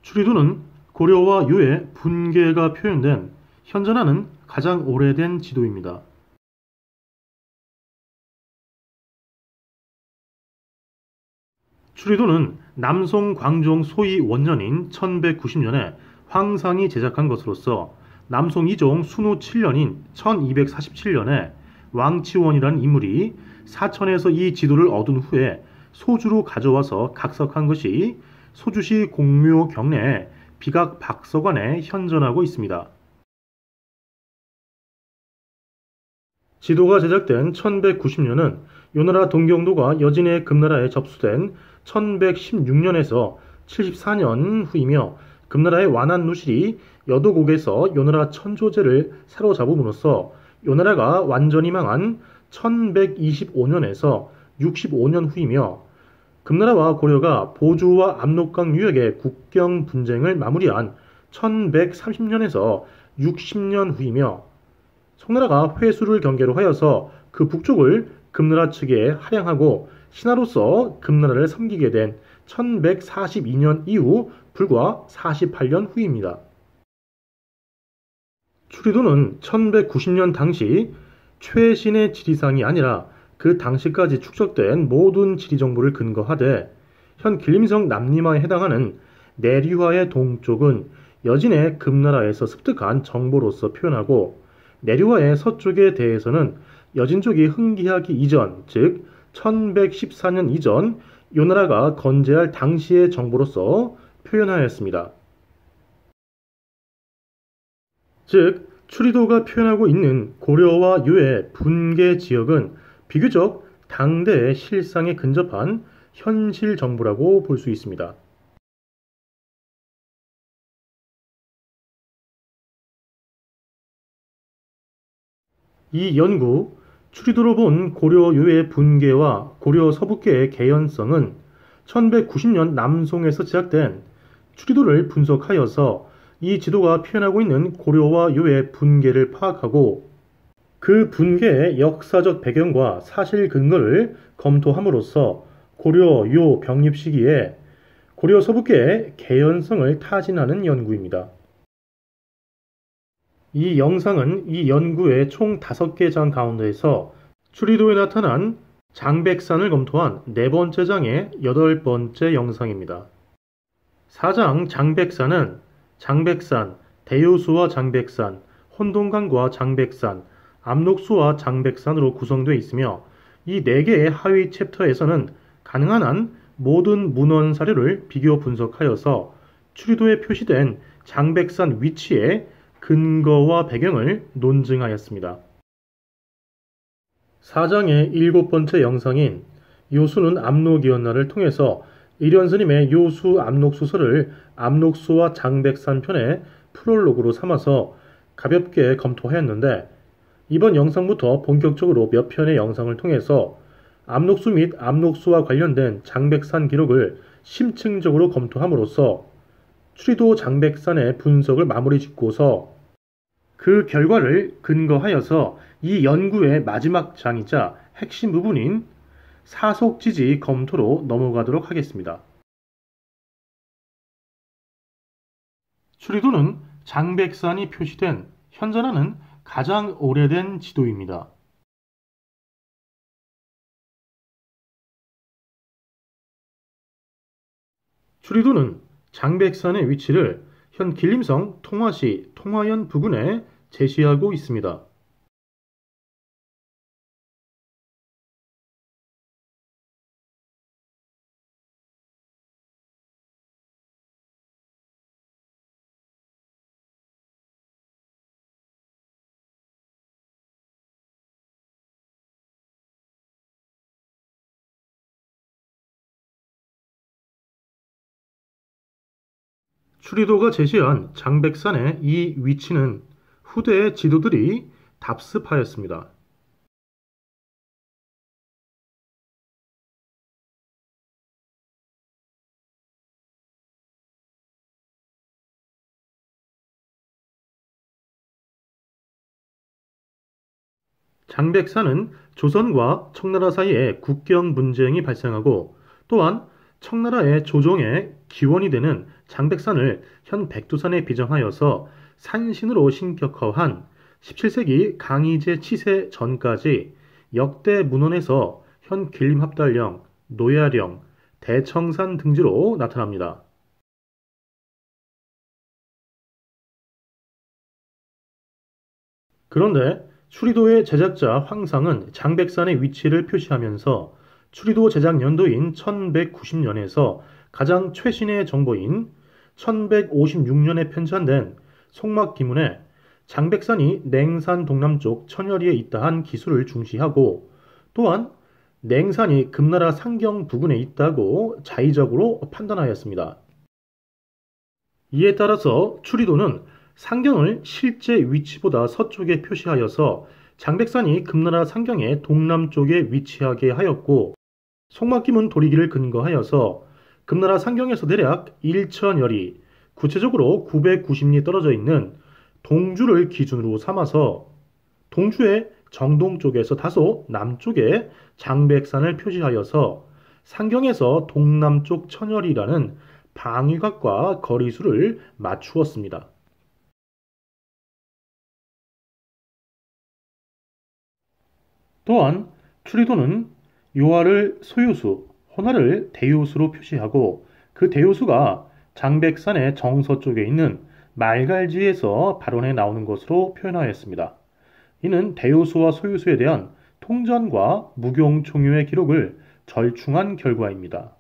추리도는 고려와 유의 분계가 표현된 현존하는 가장 오래된 지도입니다. 추리도는 남송 광종 소위 원년인 1190년에 황상이 제작한 것으로서 남송 이종 순후 7년인 1247년에 왕치원이라는 인물이 사천에서 이 지도를 얻은 후에 소주로 가져와서 각석한 것이 소주시 공묘 경내에 비각 박서관에 현존하고 있습니다. 지도가 제작된 1190년은 요나라 동경도가 여진의 금나라에 접수된 1116년에서 74년 후이며 금나라의 완한 누실이 여도곡에서 요나라 천조제를 사로잡음으로써 요나라가 완전히 망한 1125년에서 65년 후이며 금나라와 고려가 보주와 압록강 유역의 국경 분쟁을 마무리한 1130년에서 60년 후이며 청나라가 회수를 경계로 하여서 그 북쪽을 금나라 측에 할양하고 신하로서 금나라를 섬기게 된 1142년 이후 불과 48년 후입니다. 추리도는 1190년 당시 최신의 지리상이 아니라 그 당시까지 축적된 모든 지리정보를 근거하되 현 길림성 남림하에 해당하는 내류하의 동쪽은 여진의 금나라에서 습득한 정보로서 표현하고 내류하의 서쪽에 대해서는 여진 쪽이 흥기하기 이전, 즉 1114년 이전 요나라가 건재할 당시의 정보로서 표현하였습니다. 즉 추리도가 표현하고 있는 고려와 유의 분계 지역은 비교적 당대의 실상에 근접한 현실 정보라고 볼 수 있습니다. 이 연구, 추리도로 본 고려 유의 분계와 고려 서북계의 개연성은 1190년 남송에서 제작된 추리도를 분석하여서 이 지도가 표현하고 있는 고려와 유의 분계를 파악하고 그 분계의 역사적 배경과 사실 근거를 검토함으로써 고려 유 병립 시기에 고려 서북계의 개연성을 타진하는 연구입니다. 이 영상은 이 연구의 총 5개 장 가운데에서 추리도에 나타난 장백산을 검토한 4번째 장의 8번째 영상입니다. 4장 장백산은 장백산, 대요수와 장백산, 혼동강과 장백산, 압록수와 장백산으로 구성되어 있으며 이 4개의 하위 챕터에서는 가능한 한 모든 문헌 사료를 비교 분석하여서 추리도에 표시된 장백산 위치의 근거와 배경을 논증하였습니다. 4장의 7번째 영상인 요수는 압록이었나를 통해서 일현스님의 요수 압록수서를 압록수와 장백산 편의 프롤로그로 삼아서 가볍게 검토하였는데 이번 영상부터 본격적으로 몇 편의 영상을 통해서 압록수 및 압록수와 관련된 장백산 기록을 심층적으로 검토함으로써 추리도 장백산의 분석을 마무리 짓고서 그 결과를 근거하여서 이 연구의 마지막 장이자 핵심 부분인 사속지지 검토로 넘어가도록 하겠습니다. 추리도는 장백산이 표시된 현존하는 가장 오래된 지도입니다. 추리도는 장백산의 위치를 현 길림성 통화시 통화연 부근에 제시하고 있습니다. 추리도가 제시한 장백산의 이 위치는 후대의 지도들이 답습하였습니다. 장백산은 조선과 청나라 사이에 국경 분쟁이 발생하고 또한 청나라의 조정의 기원이 되는 장백산을 현 백두산에 비정하여서 산신으로 신격화한 17세기 강희제 치세 전까지 역대 문헌에서 현 길림합달령, 노야령, 대청산 등지로 나타납니다. 그런데 추리도의 제작자 황상은 장백산의 위치를 표시하면서 추리도 제작 연도인 1190년에서 가장 최신의 정보인 1156년에 편찬된 송막기문에 장백산이 냉산 동남쪽 천여리에 있다한 기술을 중시하고 또한 냉산이 금나라 상경 부근에 있다고 자의적으로 판단하였습니다. 이에 따라서 추리도는 상경을 실제 위치보다 서쪽에 표시하여서 장백산이 금나라 상경의 동남쪽에 위치하게 하였고 송막기문 도리기를 근거하여서 금나라 상경에서 대략 1천여리, 구체적으로 990리 떨어져 있는 동주를 기준으로 삼아서 동주의 정동쪽에서 다소 남쪽에 장백산을 표시하여서 상경에서 동남쪽 천여리라는 방위각과 거리수를 맞추었습니다. 또한 추리도는 요하를 소요수, 호나를 대요수로 표시하고 그 대요수가 장백산의 정서쪽에 있는 말갈지에서 발원해 나오는 것으로 표현하였습니다. 이는 대요수와 소요수에 대한 통전과 무경총유의 기록을 절충한 결과입니다.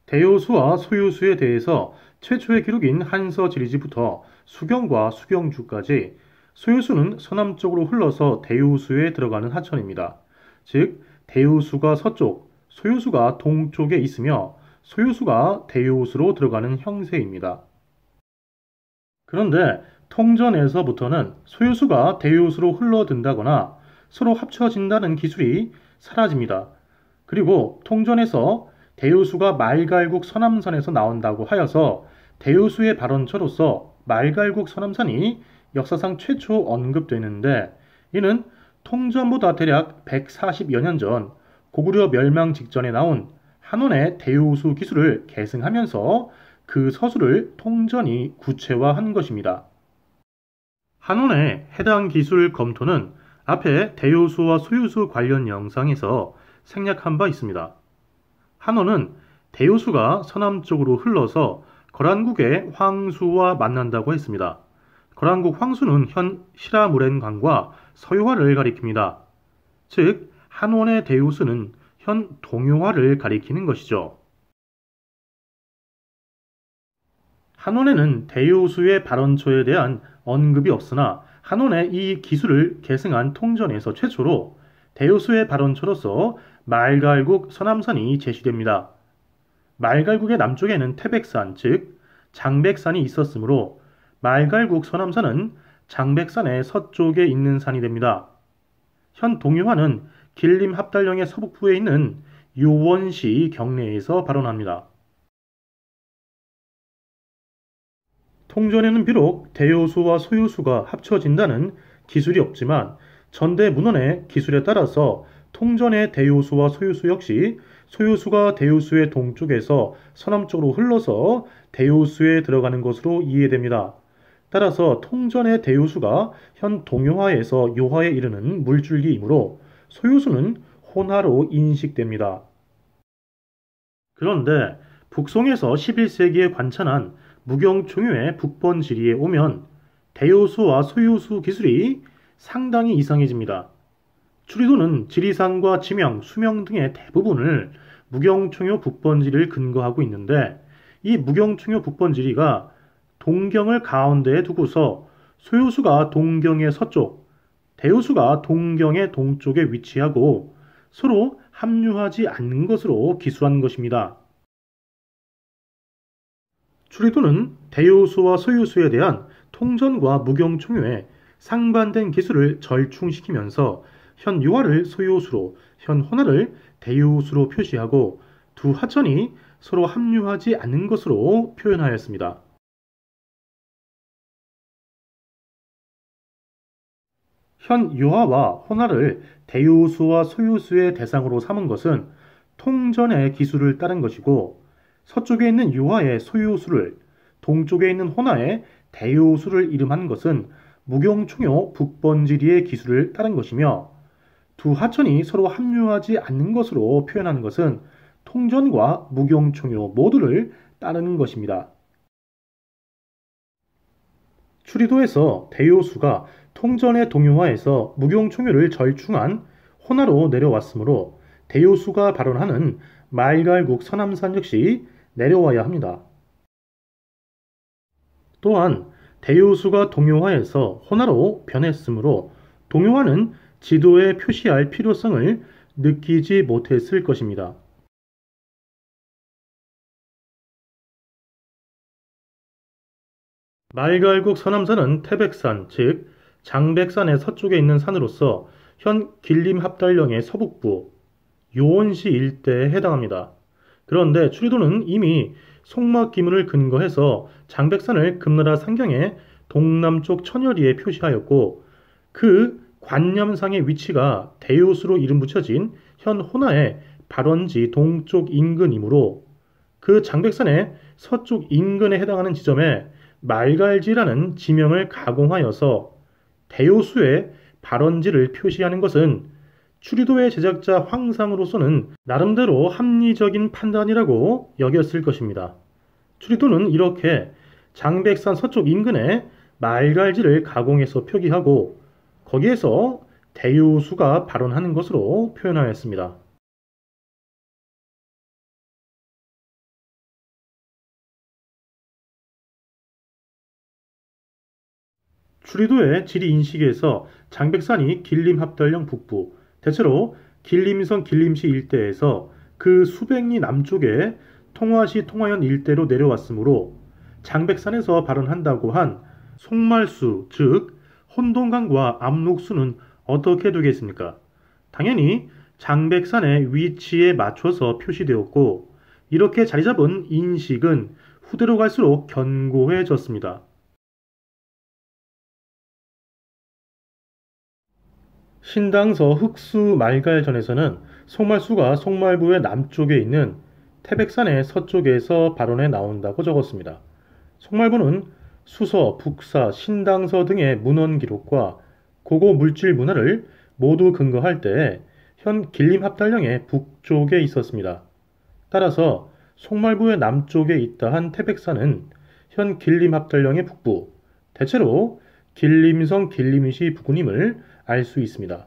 대요수와 소요수에 대해서 최초의 기록인 한서지리지부터 수경과 수경주까지 소요수는 서남쪽으로 흘러서 대요수에 들어가는 하천입니다. 즉 대요수가 서쪽, 소요수가 동쪽에 있으며 소요수가 대요수로 들어가는 형세입니다. 그런데 통전에서부터는 소요수가 대요수로 흘러든다거나 서로 합쳐진다는 기술이 사라집니다. 그리고 통전에서 대요수가 말갈국 서남산에서 나온다고 하여서 대요수의 발원처로서 말갈국 서남산이 역사상 최초 언급되는데 이는 통전보다 대략 140여 년 전 고구려 멸망 직전에 나온 한원의 대요수 기술을 계승하면서 그 서술을 통전이 구체화한 것입니다. 한원의 해당 기술 검토는 앞에 대요수와 소요수 관련 영상에서 생략한 바 있습니다. 한원은 대요수가 서남쪽으로 흘러서 거란국의 황수와 만난다고 했습니다. 거란국 황수는 현 시라무렌강과 서요화를 가리킵니다. 즉 한원의 대요수는 현 동요화를 가리키는 것이죠. 한원에는 대요수의 발원처에 대한 언급이 없으나 한원의 이 기술을 계승한 통전에서 최초로 대요수의 발원처로서 말갈국 서남산이 제시됩니다. 말갈국의 남쪽에는 태백산, 즉 장백산이 있었으므로 말갈국 서남산은 장백산의 서쪽에 있는 산이 됩니다. 현 동요화는 길림 합달령의 서북부에 있는 요원시 경내에서 발원합니다. 통전에는 비록 대요수와 소요수가 합쳐진다는 기술이 없지만 전대 문헌의 기술에 따라서 통전의 대요수와 소요수 역시 소요수가 대요수의 동쪽에서 서남쪽으로 흘러서 대요수에 들어가는 것으로 이해됩니다. 따라서 통전의 대요수가 현 동요화에서 요화에 이르는 물줄기이므로 소요수는 혼화로 인식됩니다. 그런데 북송에서 11세기에 관찰한 무경총유의 북번지리에 오면 대요수와 소요수 기술이 상당히 이상해집니다. 추리도는 지리산과 지명, 수명 등의 대부분을 무경총유 북번지리를 근거하고 있는데 이 무경총유 북번지리가 동경을 가운데에 두고서 소요수가 동경의 서쪽, 대요수가 동경의 동쪽에 위치하고 서로 합류하지 않는 것으로 기술한 것입니다. 추리도는 대요수와 소요수에 대한 통전과 무경총유의 상반된 기술을 절충시키면서 현 요하를 소요수로, 현 호나를 대요수로 표시하고 두 하천이 서로 합류하지 않는 것으로 표현하였습니다. 현 요하와 호나를 대요수와 소요수의 대상으로 삼은 것은 통전의 기수를 따른 것이고, 서쪽에 있는 유화의 소요수를, 동쪽에 있는 호나의 대요수를 이름한 것은 무경총요 북번지리의 기수를 따른 것이며, 두 하천이 서로 합류하지 않는 것으로 표현하는 것은 통전과 무경총요 모두를 따르는 것입니다. 추리도에서 대요수가 통전의 동요화에서 무경총요를 절충한 호나로 내려왔으므로 대요수가 발언하는 말갈국 서남산 역시 내려와야 합니다. 또한 대요수가 동요화에서 호나로 변했으므로 동요화는 지도에 표시할 필요성을 느끼지 못했을 것입니다. 말갈국 서남산은 태백산, 즉 장백산의 서쪽에 있는 산으로서 현 길림합달령의 서북부, 요원시 일대에 해당합니다. 그런데 추리도는 이미 송막기문을 근거해서 장백산을 금나라 상경의 동남쪽 천여리에 표시하였고, 그 관념상의 위치가 대요수로 이름 붙여진 현 호나의 발원지 동쪽 인근이므로 그 장백산의 서쪽 인근에 해당하는 지점에 말갈지라는 지명을 가공하여서 대요수의 발원지를 표시하는 것은 추리도의 제작자 황상으로서는 나름대로 합리적인 판단이라고 여겼을 것입니다. 추리도는 이렇게 장백산 서쪽 인근에 말갈지를 가공해서 표기하고 거기에서 대요수가 발원하는 것으로 표현하였습니다. 추리도의 지리 인식에서 장백산이 길림합달령 북부, 대체로 길림성 길림시 일대에서 그 수백리 남쪽에 통화시 통화현 일대로 내려왔으므로 장백산에서 발원한다고 한 송말수, 즉 혼동강과 압록수는 어떻게 되겠습니까? 당연히 장백산의 위치에 맞춰서 표시되었고, 이렇게 자리 잡은 인식은 후대로 갈수록 견고해졌습니다. 신당서 흑수 말갈전에서는 송말수가 송말부의 남쪽에 있는 태백산의 서쪽에서 발원해 나온다고 적었습니다. 송말부는 수서, 북사, 신당서 등의 문헌 기록과 고고 물질 문화를 모두 근거할 때 현 길림합달령의 북쪽에 있었습니다. 따라서 송말부의 남쪽에 있다 한 태백산은 현 길림합달령의 북부, 대체로 길림성 길림시 부근임을 알 수 있습니다.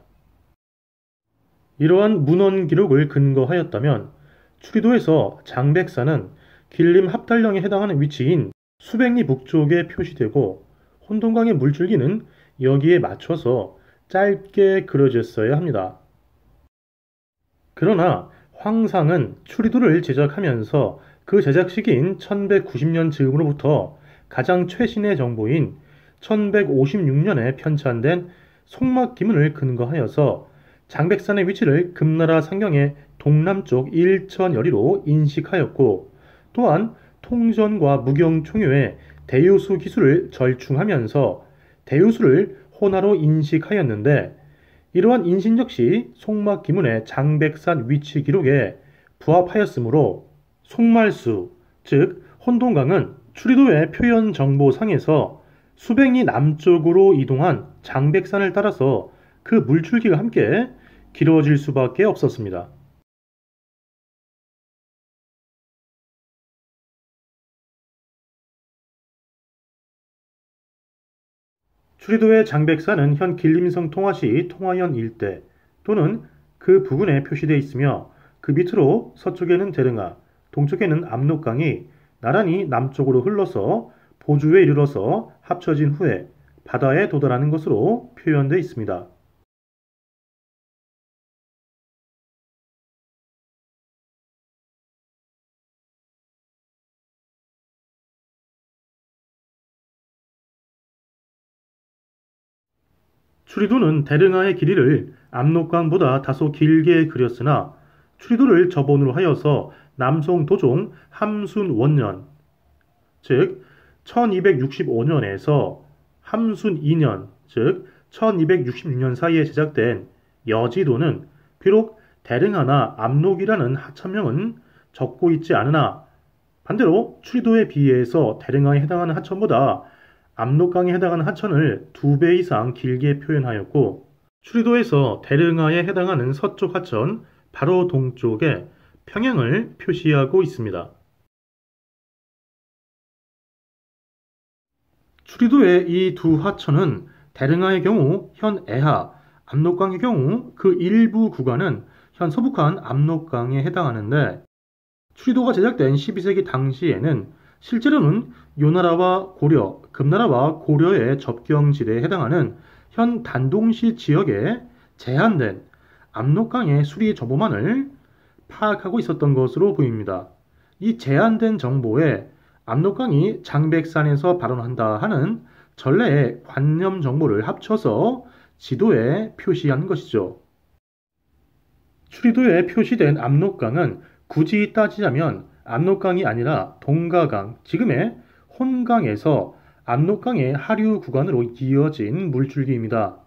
이러한 문헌 기록을 근거하였다면 추리도에서 장백산은 길림합달령에 해당하는 위치인 수백리 북쪽에 표시되고 혼동강의 물줄기는 여기에 맞춰서 짧게 그려졌어야 합니다. 그러나 황상은 추리도를 제작하면서 그 제작 시기인 1190년 즈음으로부터 가장 최신의 정보인 1156년에 편찬된 송막기문을 근거하여서 장백산의 위치를 금나라 상경의 동남쪽 일천여리로 인식하였고, 또한 통전과 무경총요의 대요수 기수를 절충하면서 대요수를 호나로 인식하였는데, 이러한 인식 역시 송막기문의 장백산 위치 기록에 부합하였으므로 송말수, 즉 혼동강은 추리도의 표현 정보상에서 수백리 남쪽으로 이동한 장백산을 따라서 그 물줄기가 함께 길어질 수밖에 없었습니다. 추리도의 장백산은 현 길림성 통화시 통화현 일대 또는 그 부근에 표시되어 있으며, 그 밑으로 서쪽에는 대릉하, 동쪽에는 압록강이 나란히 남쪽으로 흘러서 보주에 이르러서 합쳐진 후에 바다에 도달하는 것으로 표현되어 있습니다. 추리도는 대릉하의 길이를 압록강보다 다소 길게 그렸으나 추리도를 저본으로 하여서 남송 도종 함순 원년, 즉 1265년에서 함순 2년, 즉 1266년 사이에 제작된 여지도는 비록 대릉하나 압록이라는 하천명은 적고 있지 않으나 반대로 추리도에 비해서 대릉하에 해당하는 하천보다 압록강에 해당하는 하천을 2배 이상 길게 표현하였고 추리도에서 대릉하에 해당하는 서쪽 하천 바로 동쪽에 평양을 표시하고 있습니다. 추리도의 이 두 하천은 대릉하의 경우 현 애하, 압록강의 경우 그 일부 구간은 현 서북한 압록강에 해당하는데 추리도가 제작된 12세기 당시에는 실제로는 요나라와 고려, 금나라와 고려의 접경지대에 해당하는 현 단동시 지역에 제한된 압록강의 수리 정보만을 파악하고 있었던 것으로 보입니다. 이 제한된 정보에 압록강이 장백산에서 발원한다 하는 전래의 관념 정보를 합쳐서 지도에 표시한 것이죠. 추리도에 표시된 압록강은 굳이 따지자면 압록강이 아니라 동가강, 지금의 혼강에서 압록강의 하류 구간으로 이어진 물줄기입니다.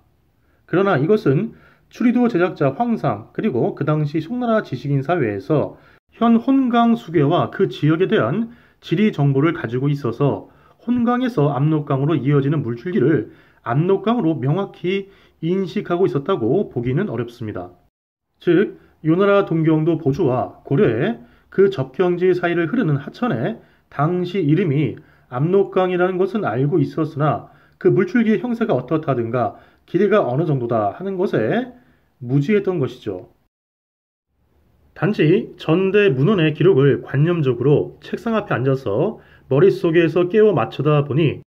그러나 이것은 추리도 제작자 황상 그리고 그 당시 송나라 지식인 사회에서 현 혼강 수계와 그 지역에 대한 지리 정보를 가지고 있어서 혼강에서 압록강으로 이어지는 물줄기를 압록강으로 명확히 인식하고 있었다고 보기는 어렵습니다. 즉 요나라 동경도 보주와 고려의 그 접경지 사이를 흐르는 하천의 당시 이름이 압록강이라는 것은 알고 있었으나 그 물줄기의 형태가 어떻다든가 길이가 어느 정도다 하는 것에 무지했던 것이죠. 단지 전대 문헌의 기록을 관념적으로 책상 앞에 앉아서 머릿속에서 깨워 맞추다 보니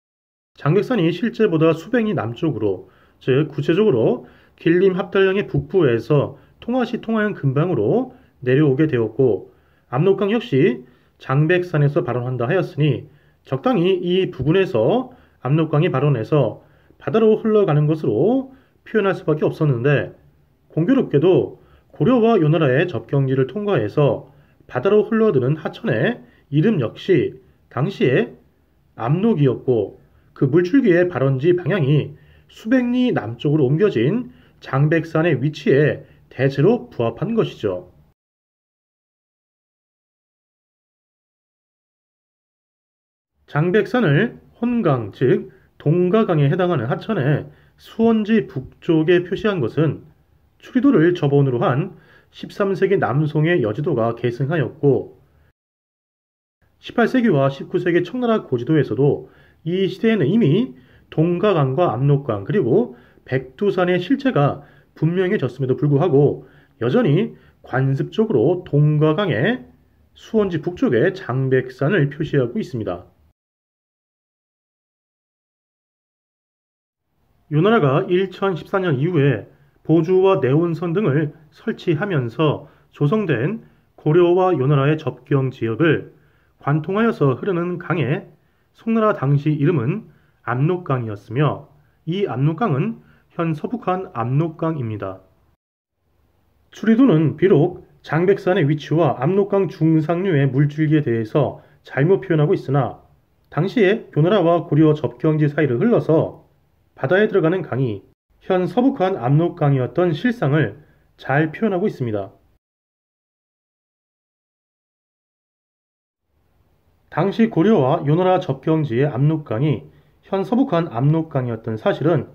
장백산이 실제보다 수백리 남쪽으로, 즉 구체적으로 길림 합달령의 북부에서 통화시 통화형 근방으로 내려오게 되었고 압록강 역시 장백산에서 발원한다 하였으니 적당히 이 부근에서 압록강이 발원해서 바다로 흘러가는 것으로 표현할 수밖에 없었는데 공교롭게도 고려와 요나라의 접경지를 통과해서 바다로 흘러드는 하천의 이름 역시 당시에 압록이었고 그 물줄기의 발원지 방향이 수백리 남쪽으로 옮겨진 장백산의 위치에 대체로 부합한 것이죠. 장백산을 혼강, 즉 동가강에 해당하는 하천의 수원지 북쪽에 표시한 것은 추리도를 저번으로 한 13세기 남송의 여지도가 계승하였고 18세기와 19세기 청나라 고지도에서도 이 시대에는 이미 동가강과 압록강 그리고 백두산의 실체가 분명해졌음에도 불구하고 여전히 관습적으로 동가강의 수원지 북쪽에 장백산을 표시하고 있습니다. 요나라가 1014년 이후에 보주와 내원선 등을 설치하면서 조성된 고려와 요나라의 접경 지역을 관통하여서 흐르는 강의 송나라 당시 이름은 압록강이었으며 이 압록강은 현 서북한 압록강입니다. 추리도는 비록 장백산의 위치와 압록강 중상류의 물줄기에 대해서 잘못 표현하고 있으나 당시에 요나라와 고려 접경지 사이를 흘러서 바다에 들어가는 강이 현 서북한 압록강이었던 실상을 잘 표현하고 있습니다. 당시 고려와 요나라 접경지의 압록강이 현 서북한 압록강이었던 사실은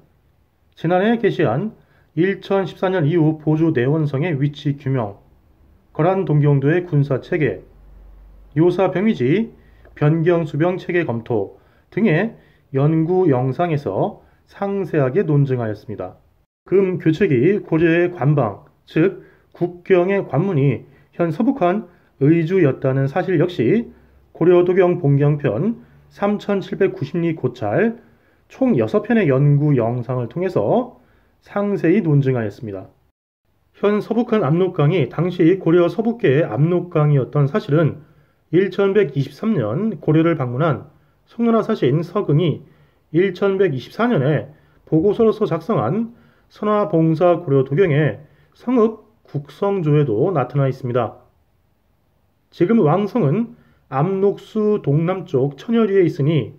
지난해 게시한 1014년 이후 보주 내원성의 위치 규명, 거란 동경도의 군사체계, 요사병위지, 변경수병 체계 검토 등의 연구 영상에서 상세하게 논증하였습니다. 금 교책이 고려의 관방, 즉 국경의 관문이 현 서북한 의주였다는 사실 역시 고려도경 본경편 3790리 고찰 총 6편의 연구 영상을 통해서 상세히 논증하였습니다. 현 서북한 압록강이 당시 고려 서북계의 압록강이었던 사실은 1123년 고려를 방문한 송나라 사신 서긍이 1124년에 보고서로서 작성한 선화봉사 고려도경의 성읍 국성조에도 나타나 있습니다. 지금 왕성은 압록수 동남쪽 천여리에 있으니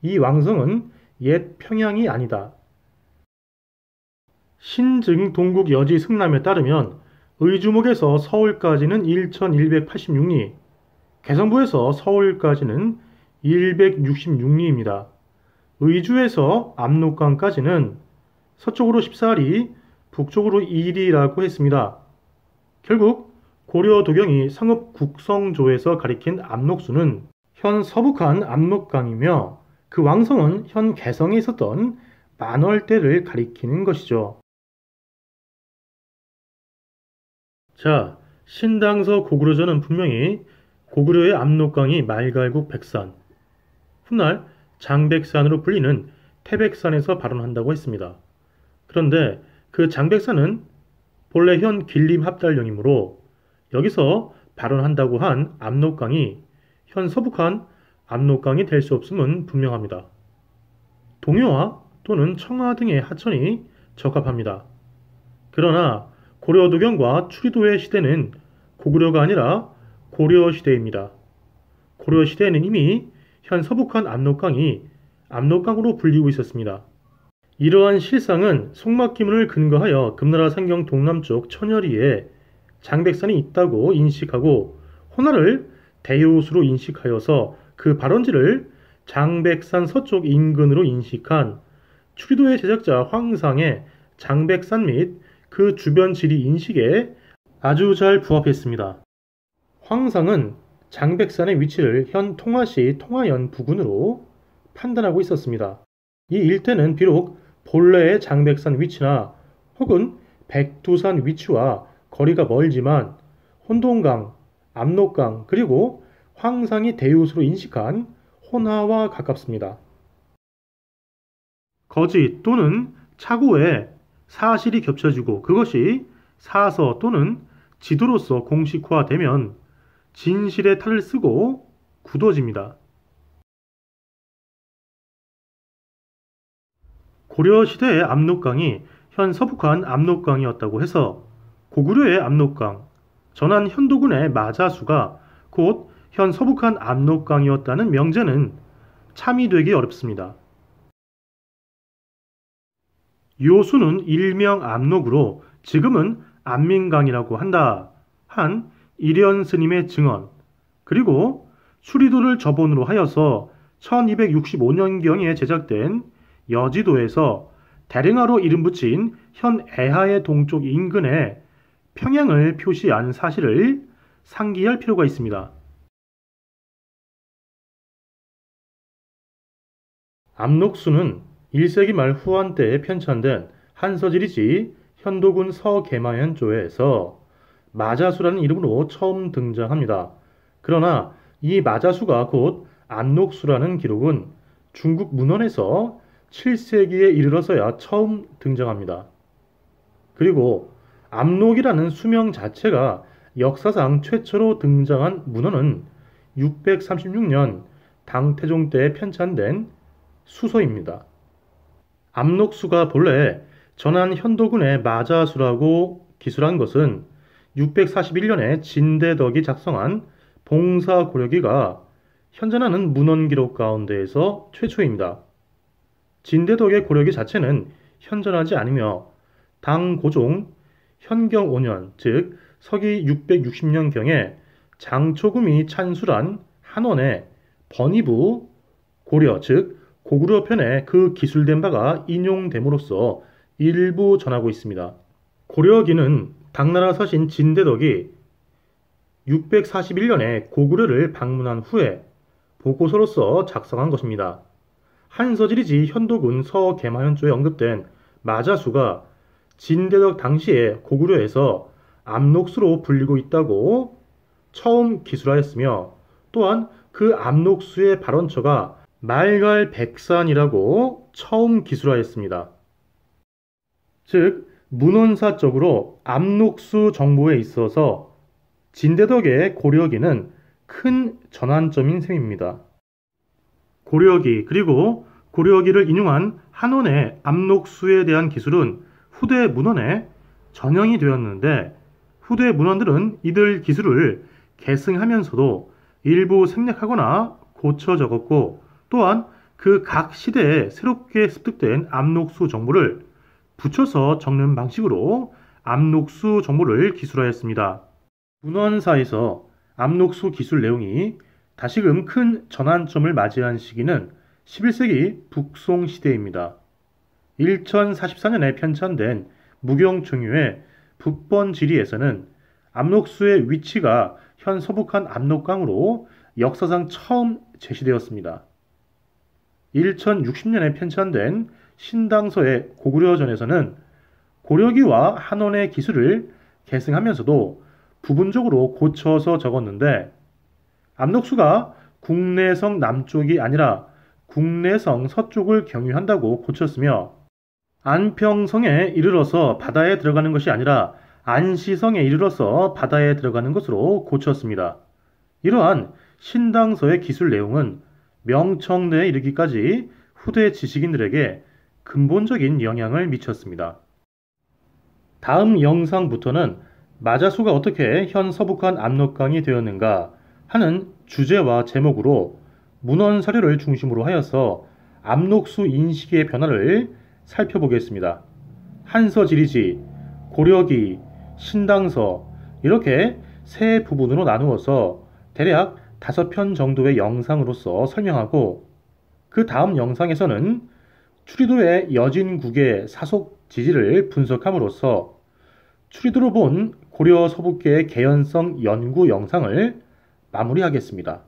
이 왕성은 옛 평양이 아니다. 신증 동국 여지 승람에 따르면 의주목에서 서울까지는 1186리, 개성부에서 서울까지는 166리입니다. 의주에서 압록강까지는 서쪽으로 14리, 북쪽으로 2리라고 했습니다. 결국 고려 도경이 성읍 국성조에서 가리킨 압록수는 현 서북한 압록강이며 그 왕성은 현 개성에 있었던 만월대를 가리키는 것이죠. 자, 신당서 고구려전은 분명히 고구려의 압록강이 말갈국 백산, 훗날 장백산으로 불리는 태백산에서 발원한다고 했습니다. 그런데 그 장백산은 본래 현 길림합달령이므로 여기서 발원한다고 한 압록강이 현 서북한 압록강이 될 수 없음은 분명합니다. 동요와 또는 청하 등의 하천이 적합합니다. 그러나 고려 도경과 추리도의 시대는 고구려가 아니라 고려 시대입니다. 고려 시대에는 이미 현 서북한 압록강이 압록강으로 불리고 있었습니다. 이러한 실상은 송막기문을 근거하여 금나라 상경 동남쪽 천여리에 장백산이 있다고 인식하고 호나를 대요수로 인식하여서 그 발원지를 장백산 서쪽 인근으로 인식한 추리도의 제작자 황상의 장백산 및 그 주변 지리 인식에 아주 잘 부합했습니다. 황상은 장백산의 위치를 현 통화시 통화연 부근으로 판단하고 있었습니다. 이 일대는 비록 본래의 장백산 위치나 혹은 백두산 위치와 거리가 멀지만 혼동강, 압록강 그리고 황상이 대요수로 인식한 혼하와 가깝습니다. 거짓 또는 착오에 사실이 겹쳐지고 그것이 사서 또는 지도로서 공식화되면 진실의 탈을 쓰고 굳어집니다. 고려시대의 압록강이 현 서북한 압록강이었다고 해서 고구려의 압록강, 전한 현도군의 마자수가 곧 현 서북한 압록강이었다는 명제는 참이 되기 어렵습니다. 요수는 일명 압록으로 지금은 안민강이라고 한다 한 일현 스님의 증언, 그리고 추리도를 저본으로 하여서 1265년경에 제작된 여지도에서 대릉하로 이름 붙인 현 애하의 동쪽 인근에 평양을 표시한 사실을 상기할 필요가 있습니다. 압록수는 1세기 말 후한 때에 편찬된 한서질이지 현도군 서계마현조에서 마자수라는 이름으로 처음 등장합니다. 그러나 이 마자수가 곧 압록수라는 기록은 중국 문헌에서 7세기에 이르러서야 처음 등장합니다. 그리고 압록이라는 수명 자체가 역사상 최초로 등장한 문헌은 636년 당태종 때에 편찬된 수서입니다. 압록수가 본래 전한 현도군의 마자수라고 기술한 것은 641년에 진대덕이 작성한 봉사고려기가 현존하는 문헌 기록 가운데에서 최초입니다. 진대덕의 고려기 자체는 현존하지 않으며 당고종 현경 5년 즉 서기 660년경에 장초금이 찬술한 한원의 번이부 고려 즉 고구려 편에 그 기술된 바가 인용됨으로써 일부 전하고 있습니다. 고려기는 당나라 서신 진대덕이 641년에 고구려를 방문한 후에 보고서로서 작성한 것입니다. 한서질이지 현도군 서계마현조에 언급된 마자수가 진대덕 당시에 고구려에서 압록수로 불리고 있다고 처음 기술하였으며 또한 그 압록수의 발원처가 말갈백산이라고 처음 기술하였습니다. 즉 문헌사적으로 압록수 정보에 있어서 진대덕의 고려기는 큰 전환점인 셈입니다. 고려기 그리고 고려기를 인용한 한원의 압록수에 대한 기술은 후대 문헌에 전형이 되었는데 후대 문헌들은 이들 기술을 계승하면서도 일부 생략하거나 고쳐 적었고 또한 그 각 시대에 새롭게 습득된 압록수 정보를 붙여서 적는 방식으로 압록수 정보를 기술하였습니다. 문헌사에서 압록수 기술 내용이 다시금 큰 전환점을 맞이한 시기는 11세기 북송 시대입니다. 1044년에 편찬된 무경총유의 북번지리에서는 압록수의 위치가 현 서북한 압록강으로 역사상 처음 제시되었습니다. 1060년에 편찬된 신당서의 고구려전에서는 고려기와 한원의 기술을 계승하면서도 부분적으로 고쳐서 적었는데 압록수가 국내성 남쪽이 아니라 국내성 서쪽을 경유한다고 고쳤으며 안평성에 이르러서 바다에 들어가는 것이 아니라 안시성에 이르러서 바다에 들어가는 것으로 고쳤습니다. 이러한 신당서의 기술 내용은 명청래에 이르기까지 후대 지식인들에게 근본적인 영향을 미쳤습니다. 다음 영상부터는 마자수가 어떻게 현 서북한 압록강이 되었는가 하는 주제와 제목으로 문헌 사료를 중심으로 하여서 압록수 인식의 변화를 살펴보겠습니다. 한서지리지, 고려기, 신당서 이렇게 세 부분으로 나누어서 대략 5편 정도의 영상으로서 설명하고 그 다음 영상에서는 추리도의 여진국의 사속 지지를 분석함으로써 추리도로 본 고려 서북계의 개연성 연구 영상을 마무리하겠습니다.